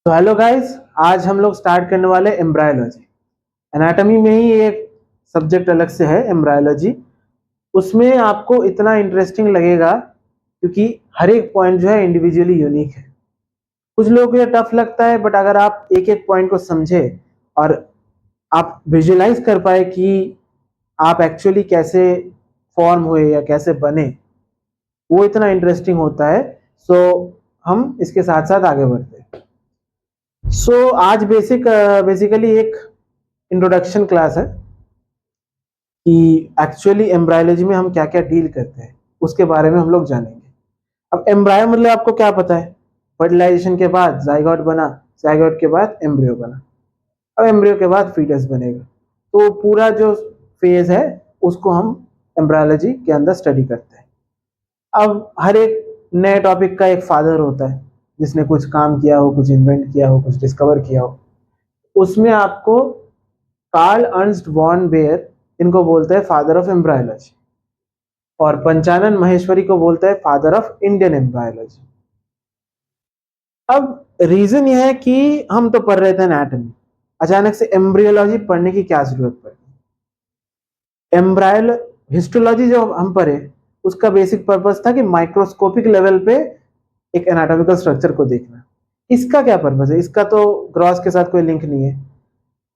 तो hello guys, आज हम लोग स्टार्ट करने वाले एम्ब्रायोलॉजी। एनाटॉमी में ही एक सब्जेक्ट अलग से है एम्ब्रायोलॉजी। उसमें आपको इतना इंटरेस्टिंग लगेगा क्योंकि हर एक पॉइंट जो है इंडिविजुअली यूनिक है। कुछ लोगों को ये टफ लगता है, बट अगर आप एक एक पॉइंट को समझे और आप विजुअलाइज कर पाए कि आप एक्चुअली कैसे फॉर्म हुए या कैसे बने, वो इतना इंटरेस्टिंग होता है। सो हम इसके साथ साथ आगे बढ़ते हैं। आज बेसिकली एक इंट्रोडक्शन क्लास है कि एक्चुअली एम्ब्रायोलॉजी में हम क्या क्या डील करते हैं, उसके बारे में हम लोग जानेंगे। अब एम्ब्रायो मतलब आपको क्या पता है? फर्टिलाइजेशन के बाद जाइगोट बना, जाइगोट के बाद एम्ब्रियो बना, अब एम्ब्रियो के बाद फीटस बनेगा। तो पूरा जो फेज है उसको हम एम्ब्रायोलॉजी के अंदर स्टडी करते हैं। अब हर एक नए टॉपिक का एक फादर होता है जिसने कुछ काम किया हो, कुछ इन्वेंट किया हो, कुछ डिस्कवर किया हो। उसमें आपको कार्ल अर्नस्ट वॉन बेयर, इनको बोलते हैं फादर ऑफ एम्ब्रायोलॉजी, और पंचानन महेश्वरी को बोलते हैं फादर ऑफ इंडियन एम्ब्रायोलॉजी। अब रीजन यह है कि हम तो पढ़ रहे थे एनाटॉमी, अचानक से एम्ब्रियोलॉजी पढ़ने की क्या जरूरत पड़ी? एम्ब्रायो हिस्टोलॉजी जो हम पढ़े उसका बेसिक पर्पस था कि माइक्रोस्कोपिक लेवल पे एक एनाटॉमिकल स्ट्रक्चर को देखना। इसका क्या पर्पस है? इसका तो ग्रॉस के साथ कोई लिंक नहीं है,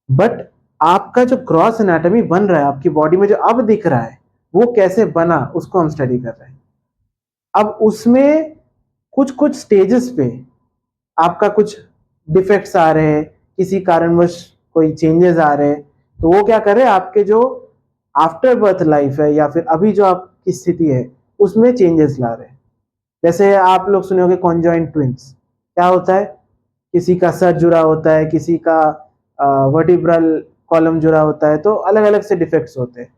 बट आपका जो ग्रॉस एनाटॉमी बन रहा है आपकी बॉडी में, जो अब दिख रहा है वो कैसे बना, उसको हम स्टडी कर रहे हैं। अब उसमें कुछ कुछ स्टेजेस पे आपका कुछ डिफेक्ट्स आ रहे हैं, किसी कारणवश कोई चेंजेस आ रहे हैं, तो वो क्या कर रहे हैं, आपके जो आफ्टर बर्थ लाइफ है या फिर अभी जो आपकी स्थिति है उसमें चेंजेस ला रहे हैं। जैसे आप लोग सुने होंगे कॉन्जॉइंट ट्विंस। क्या होता है? किसी का सर जुड़ा होता है, किसी का वर्टिब्रल कॉलम जुड़ा होता है, तो अलग अलग से डिफेक्ट्स होते हैं।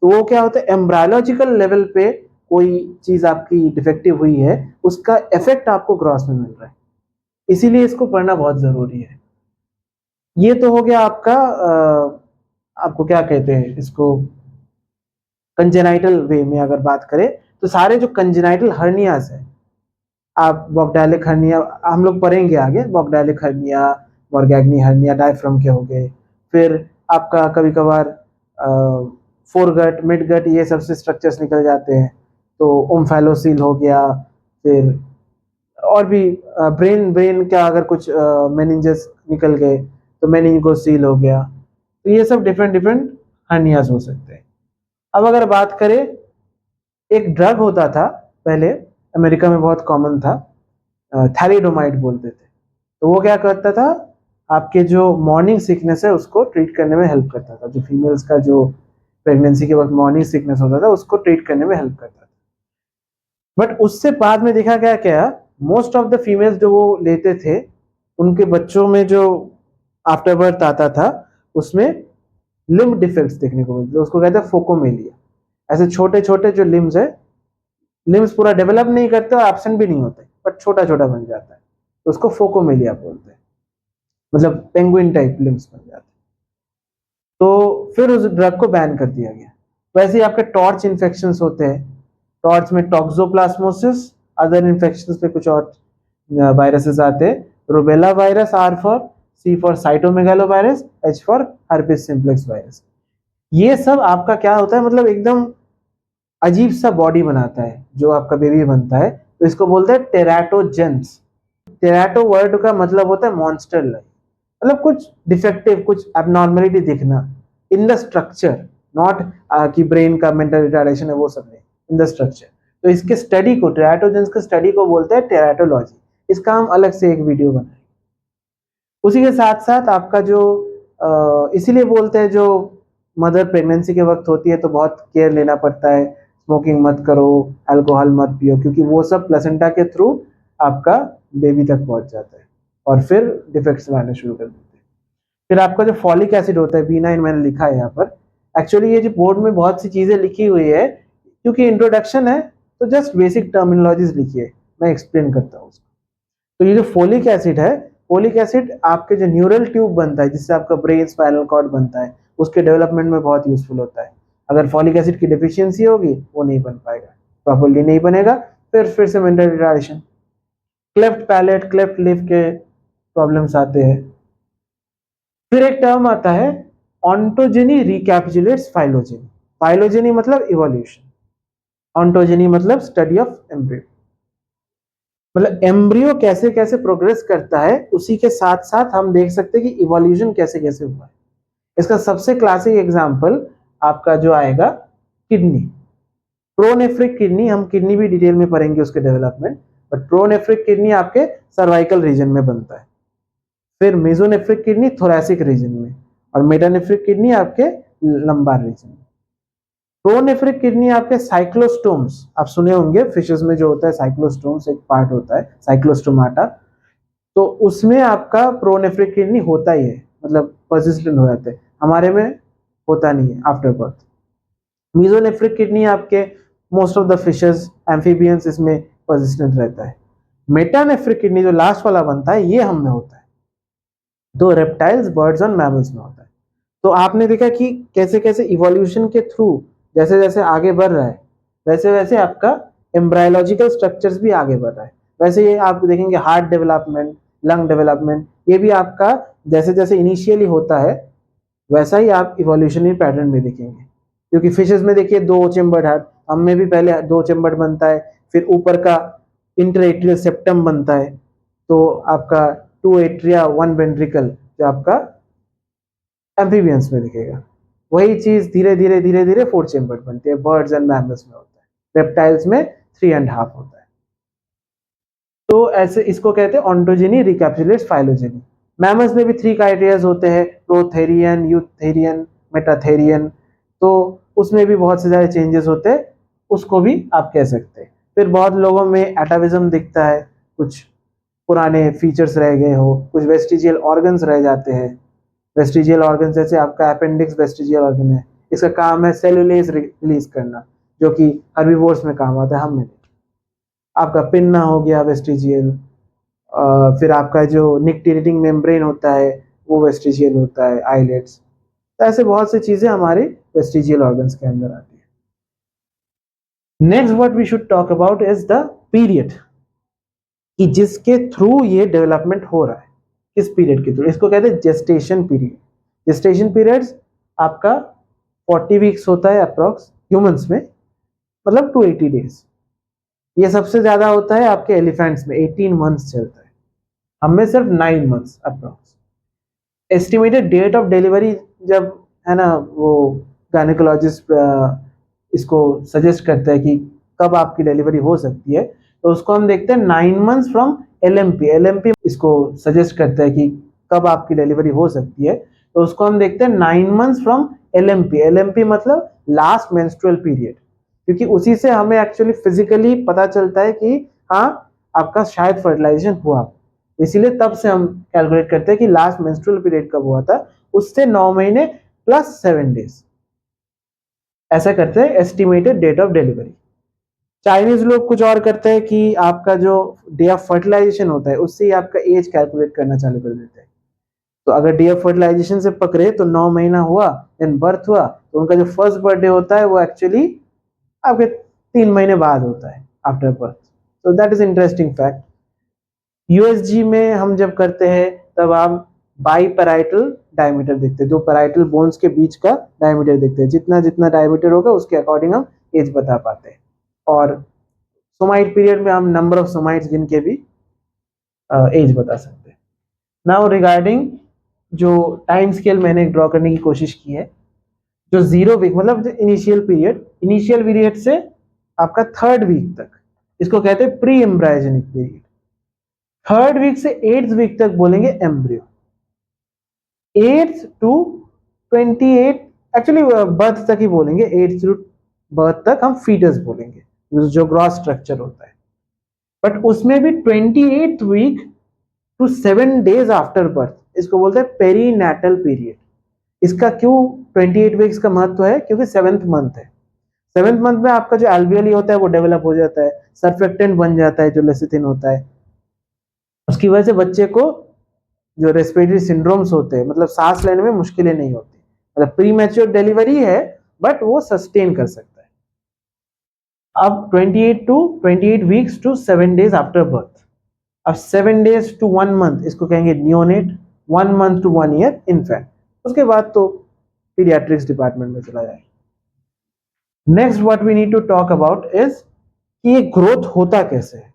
तो वो क्या होता है, एम्ब्रायोलॉजिकल लेवल पे कोई चीज आपकी डिफेक्टिव हुई है, उसका इफेक्ट आपको ग्रॉस में मिल रहा है, इसीलिए इसको पढ़ना बहुत जरूरी है। ये तो हो गया आपका आपको क्या कहते हैं इसको, कंजेनाइटल वे में अगर बात करें तो सारे जो कंजेनाइटल हर्नियाज है, आप बॉक्डाइलिक हर्निया हम लोग पढ़ेंगे आगे, बॉक्डाइलिक हर्निया, मॉर्गैग्नी हर्निया, डायफ्राम के हो गए। फिर आपका कभी कभार फोरगट, मिडगट, ये सबसे स्ट्रक्चर्स निकल जाते हैं, तो ओम्फेलोसील हो गया। फिर और भी ब्रेन ब्रेन का अगर कुछ मेनिंजस निकल गए तो मेनिंगोसील हो गया। तो ये सब डिफरेंट डिफरेंट हर्नियाज हो सकते हैं। अब अगर बात करें, एक ड्रग होता था पहले, अमेरिका में बहुत कॉमन था, थैलिडोमाइड बोलते थे। तो वो क्या करता था, आपके जो मॉर्निंग सिकनेस है उसको ट्रीट करने में हेल्प करता था। जो फीमेल्स का जो प्रेगनेंसी के वक्त मॉर्निंग सिकनेस होता था उसको ट्रीट करने में हेल्प करता था। बट उससे बाद में देखा गया क्या, मोस्ट ऑफ द फीमेल्स जो वो लेते थे, उनके बच्चों में जो आफ्टर बर्थ आता था उसमें लिम्ब डिफेक्ट्स देखने को मिलते, उसको कहते हैं फोकोमेलिया। ऐसे छोटे छोटे जो लिम्स है, लिम्स पूरा डेवलप नहीं करते और एब्सेंट भी नहीं होते, बट छोटा छोटा बन जाता है, तो उसको फोकोमेलिया बोलते हैं। मतलब पेंगुइन टाइप लिम्स बन जाते हैं। तो फिर उस ड्रग को बैन कर दिया गया। वैसे ही आपके टॉर्च इन्फेक्शन होते हैं, टॉर्च में टॉक्सोप्लाज्मोसिस, अदर इन्फेक्शन पे कुछ और वायरसेस आते हैं। Rubella virus, R for, C for cytomegalovirus, H for herpes simplex virus. ये सब आपका क्या होता है, मतलब एकदम अजीब सा बॉडी बनाता है जो आपका बेबी बनता है, तो इसको बोलते हैं टेराटोजेंस। टेराटो वर्ड का मतलब होता है मॉन्स्टर लाइक, मतलब कुछ डिफेक्टिव, कुछ एबनॉर्मलिटी दिखना इन द स्ट्रक्चर, नॉट कि ब्रेन का मेंटल रिटार्डेशन है, वो सब नहीं, इन द स्ट्रक्चर। तो इसके स्टडी को, टेराटोजेंस के स्टडी को बोलते हैं टेराटोलॉजी। इसका हम अलग से एक वीडियो बनाएंगे। उसी के साथ साथ आपका जो इसीलिए बोलते हैं, जो मदर प्रेगनेंसी के वक्त होती है तो बहुत केयर लेना पड़ता है, स्मोकिंग मत करो, अल्कोहल मत पियो, क्योंकि वो सब प्लेसेंटा के थ्रू आपका बेबी तक पहुंच जाता है और फिर डिफेक्ट्स लाने शुरू कर देते हैं। फिर आपका जो फॉलिक एसिड होता है, B9 मैंने लिखा है यहाँ पर। एक्चुअली ये जो बोर्ड में बहुत सी चीजें लिखी हुई है, क्योंकि इंट्रोडक्शन है तो जस्ट बेसिक टर्मिनोलॉजीज लिखी है, मैं एक्सप्लेन करता हूँ उसको। तो ये जो फोलिक एसिड है, फोलिक एसिड आपके जो न्यूरल ट्यूब बनता है जिससे आपका ब्रेन स्पाइनल कॉर्ड बनता है, उसके डेवलपमेंट में बहुत यूजफुल होता है। अगर फॉलिक एसिड की डिफिशियंसी होगी वो नहीं बन पाएगा, प्रॉपर्ली नहीं बनेगा, फिर से mental retardation. Cleft palate, cleft lip के प्रॉब्लम्स आते हैं। फिर एक टर्म आता है ऑन्टोजेनी रिकैप्सुलेट्स फाइलोजेनी। फाइलोजेनी मतलब इवोल्यूशन, ऑन्टोजेनी मतलब स्टडी ऑफ एम्ब्रियो, मतलब एम्ब्रियो कैसे कैसे प्रोग्रेस करता है, उसी के साथ साथ हम देख सकते हैं कि इवोल्यूशन कैसे कैसे हुआ है। इसका सबसे क्लासिक एग्जांपल आपका जो आएगा किडनी, प्रोनेफ्रिक किडनी। हम किडनी भी डिटेल में पढ़ेंगे उसके डेवलपमेंट, बट प्रोनेफ्रिक किडनी आपके सर्वाइकल रीजन में बनता है, फिर मेसोनेफ्रिक किडनी थोरैसिक रीजन में, और मेटानेफ्रिक किडनी आपके लंबार रीजन में। प्रोनेफ्रिक किडनी आपके साइक्लोस्टोम्स, आप सुने होंगे फिशेस में जो होता है साइक्लोस्टोम्स एक पार्ट होता है साइक्लोस्टोमाटा, तो उसमें आपका प्रोनेफ्रिक किडनी होता ही है, मतलब परसिस्टेंट हो जाते हैं। हमारे में होता नहीं है आफ्टर बर्थ। मेसोनेफ्रिक किडनी आपके most of the fishes amphibians इसमें परसिस्टेंट रहता है। मेटानेफ्रिक किडनी जो लास्ट वाला बनता है ये हम में होता है, दो रेप्टाइल्स बर्ड्स और मैमल्स में होता है। तो आपने देखा कि कैसे कैसे इवोल्यूशन के थ्रू जैसे जैसे आगे बढ़ रहा है, वैसे वैसे आपका एम्ब्रायोलॉजिकल स्ट्रक्चर्स भी आगे बढ़ रहा है। वैसे ये आप देखेंगे हार्ट डेवलपमेंट, लंग डेवलपमेंट, ये भी आपका जैसे जैसे इनिशियली होता है वैसा ही आप इवोल्यूशनरी पैटर्न में देखेंगे। क्योंकि फिशेस में देखिए दो चेम्बर्ड हार्ट, हम में भी पहले दो चेम्बर्ड बनता है, फिर ऊपर का इंटरएट्रियल सेप्टम बनता है, तो आपका टू एट्रिया वन वेंट्रिकल जो आपका एम्फीबियंस में दिखेगा। वही चीज धीरे धीरे धीरे धीरे फोर चेम्बर्ड बनती है, बर्ड्स एंड मैमल्स में होता है, रेप्टाइल्स में 3.5 होता है। तो ऐसे इसको कहते हैं ऑन्टोजेनी रिकैप्सुलेट्स फाइलोजेनी। मैमल्स में भी 3 क्राइटेरियाज होते हैं, प्रोथेरियन, यूथेरियन, मेटाथेरियन, तो उसमें भी बहुत से सारे चेंजेस होते हैं, उसको भी आप कह सकते हैं। फिर बहुत लोगों में एटाविज्म दिखता है, कुछ पुराने फीचर्स रह गए हो, कुछ वेस्टिजियल ऑर्गन्स रह जाते हैं। वेस्टिजियल ऑर्गन जैसे आपका अपेंडिक्स वेस्टिजियल ऑर्गन है, इसका काम है सेलुलेज रिलीज करना, जो कि हर्बीवोर्स में काम आता है, हम में। आपका पिन्ना हो गया वेस्टिजियल, फिर आपका जो निक्टेटिंग मेम्ब्रेन होता है वो वेस्टिजियल होता है, आइलेट्स। तो ऐसे बहुत सी चीजें हमारे वेस्टिजियल ऑर्गन्स के अंदर आती है। Next what we should talk about is the period, कि जिसके थ्रू ये डेवलपमेंट हो रहा है, किस पीरियड के थ्रू, इसको कहते हैं जेस्टेशन पीरियड। जेस्टेशन पीरियड्स आपका 40 वीक्स होता है अप्रॉक्स ह्यूमंस में, मतलब 280 डेज। ये सबसे ज्यादा होता है आपके एलिफेंट्स में, 18 मंथ्स चलता है, हमें सिर्फ 9 months approx. Estimated date of delivery जब है ना वो गायनेकोलॉजिस्ट इसको सजेस्ट करता है कि कब आपकी डिलीवरी हो सकती है, तो उसको हम देखते हैं 9 मंथ्स फ्रॉम एलएमपी। एलएमपी इसको सजेस्ट करता है कि कब आपकी डिलीवरी हो सकती है, तो उसको हम देखते हैं 9 मंथ्स फ्रॉम एलएमपी। एलएमपी मतलब लास्ट मेंस्ट्रुअल पीरियड, क्योंकि उसी से हमें एक्चुअली फिजिकली पता चलता है कि हाँ आपका शायद फर्टिलाइजेशन हुआ, इसीलिए तब से हम कैलकुलेट करते हैं कि लास्ट मेंस्ट्रुअल पीरियड कब हुआ था, उससे 9 महीने प्लस 7 डेज, ऐसा करते हैं estimated date of delivery. Chinese लोग कुछ और करते हैं कि आपका जो डे ऑफ फर्टिलाइजेशन होता है उससे ही आपका एज कैलकुलेट करना चालू कर देते हैं। तो अगर डे ऑफ फर्टिलाइजेशन से पकड़े तो 9 महीना हुआ, देन बर्थ हुआ, तो उनका जो फर्स्ट बर्थडे होता है वो एक्चुअली आपके 3 महीने बाद होता है आफ्टर बर्थ। तो that is interesting fact. USG में हम जब करते हैं तब आप बाईपैराइटल डायमीटर देखते हैं, दो पैराइटल बोन्स के बीच का डायमीटर देखते हैं, जितना जितना डायमीटर होगा उसके अकॉर्डिंग हम एज बता पाते हैं। और सोमाइट पीरियड में हम नंबर ऑफ सोमाइट्स गिन के भी एज बता सकते हैं। नाउ रिगार्डिंग जो टाइम स्केल मैंने ड्रॉ करने की कोशिश की है, जो 0 वीक मतलब जो इनिशियल पीरियड से आपका 3rd वीक तक, इसको कहते हैं प्री एम्ब्रायोजेनिक पीरियड। 3rd वीक से 8th वीक तक बोलेंगे embryo, 8th to 28 actually birth तक ही बोलेंगे, 8th टू बर्थ तक हम फीटस बोलेंगे जो ग्रॉस स्ट्रक्चर होता है। बट उसमें भी 28th week to 7 days after birth, इसको बोलते हैं पेरीनैटल पीरियड। इसका क्यों 28 वीक्स का महत्व है, क्योंकि 7th मंथ है। 7th मंथ में आपका जो एल्वियोली होता है वो डेवलप हो जाता है, सर्फेक्टेंट बन जाता है जो लेसिथिन होता है, उसकी वजह से बच्चे को जो रेस्पिरेटरी सिंड्रोम्स होते हैं, मतलब सांस लेने में मुश्किलें नहीं होती, मतलब प्री मैच्योर डिलीवरी है बट वो सस्टेन कर सकता है। अब 28 weeks to 7 days after birth, अब 7 days to 1 month इसको कहेंगे neonate, 1 month to 1 year infant, उसके बाद तो पीडियाट्रिक्स डिपार्टमेंट में चला जाए। Next what we need to talk about is कि ये ग्रोथ होता कैसे है,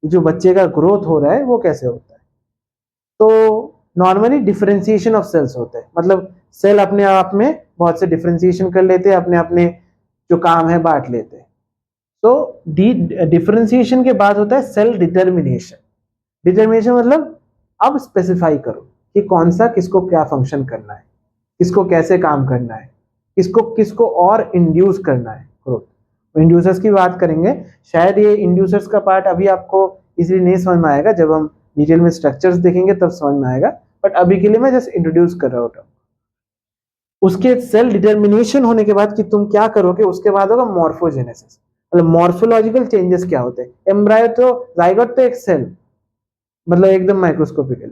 जो बच्चे का ग्रोथ हो रहा है वो कैसे होता है। तो नॉर्मली डिफरेंशिएशन ऑफ सेल्स होते हैं, मतलब सेल अपने आप में बहुत से डिफरेंशिएशन कर लेते हैं, अपने अपने जो काम है बांट लेते हैं। तो डिफरेंशिएशन के बाद होता है सेल डिटर्मिनेशन। डिटर्मिनेशन मतलब अब स्पेसिफाई करो कि कौन सा किसको क्या फंक्शन करना है, किसको कैसे काम करना है, किसको किसको और इंड्यूस करना है ग्रोथ। इंड्यूसर्स की बात करेंगे, शायद ये इंड्यूसर्स का पार्ट अभी आपको इजीली नहीं समझ में आएगा, जब हम डिटेल में स्ट्रक्चर्स देखेंगे तब समझ में आएगा, बट अभी के लिए मैं जस्ट इंट्रोड्यूस कर रहा हूँ। उसके सेल डिटर्मिनेशन होने के बाद कि तुम क्या करोगे, उसके बाद होगा मॉर्फोजेनेसिस, मतलब मॉर्फोलॉजिकल चेंजेस क्या होते हैं। एम्ब्रायो तो जाइगोट तो एक सेल, मतलब एकदम माइक्रोस्कोपिकल,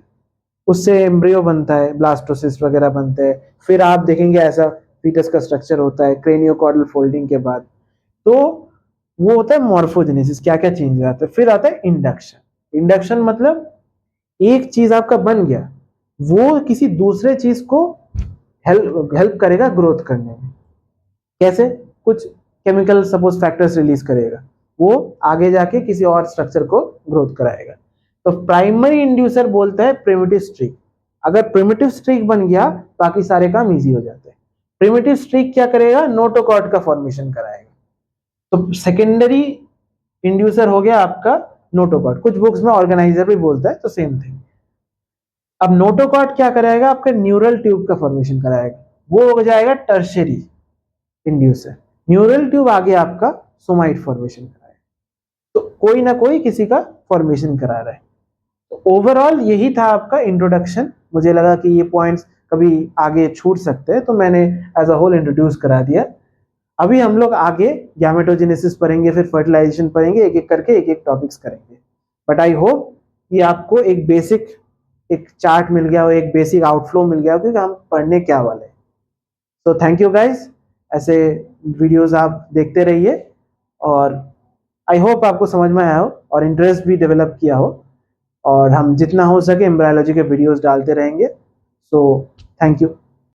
उससे एम्ब्रियो बनता है, ब्लास्टोसिस्ट वगैरह बनते हैं, फिर आप देखेंगे ऐसा फीटस का स्ट्रक्चर होता है क्रेनियोकॉर्डल फोल्डिंग के बाद। तो वो होता है मॉर्फोजेनेसिस, क्या क्या चेंज आता है। फिर आता है इंडक्शन। इंडक्शन मतलब एक चीज आपका बन गया, वो किसी दूसरे चीज को हेल्प करेगा ग्रोथ करने में। कैसे? कुछ केमिकल सपोज फैक्टर्स रिलीज करेगा, वो आगे जाके किसी और स्ट्रक्चर को ग्रोथ कराएगा। तो प्राइमरी इंड्यूसर बोलता है प्रिमिटिव स्ट्रीक। अगर प्रिमिटिव स्ट्रीक बन गया बाकी सारे काम इजी हो जाते हैं। प्रिमिटिव स्ट्रीक क्या करेगा? नोटोकॉर्ड का फॉर्मेशन कराएगा। तो सेकेंडरी इंड्यूसर हो गया आपका नोटोकॉर्ड, कुछ बुक्स में ऑर्गेनाइजर भी बोलता है, तो सेम थिंग। अब नोटोकॉर्ड क्या कराएगा? आपका न्यूरल ट्यूब का फॉर्मेशन कराएगा, वो हो जाएगा टर्शियरी इंड्यूसर। न्यूरल ट्यूब आगे आपका सोमाइट फॉर्मेशन कराएगा। तो कोई ना कोई किसी का फॉर्मेशन करा रहा है। तो ओवरऑल यही था आपका इंट्रोडक्शन। मुझे लगा कि ये पॉइंट्स कभी आगे छूट सकते हैं, तो मैंने एज अ होल इंट्रोड्यूस करा दिया। अभी हम लोग आगे गैमेटोजेनेसिस पढ़ेंगे, फिर फर्टिलाइजेशन पढ़ेंगे, एक एक करके एक एक टॉपिक्स करेंगे। बट आई होप कि आपको एक बेसिक एक चार्ट मिल गया हो, एक बेसिक आउटफ्लो मिल गया हो कि हम पढ़ने क्या वाले हैं। तो थैंक यू गाइज, ऐसे वीडियोस आप देखते रहिए, और आई होप आपको समझ में आया हो और इंटरेस्ट भी डेवलप किया हो, और हम जितना हो सके एम्ब्रायोलॉजी के वीडियोस डालते रहेंगे। So thank you.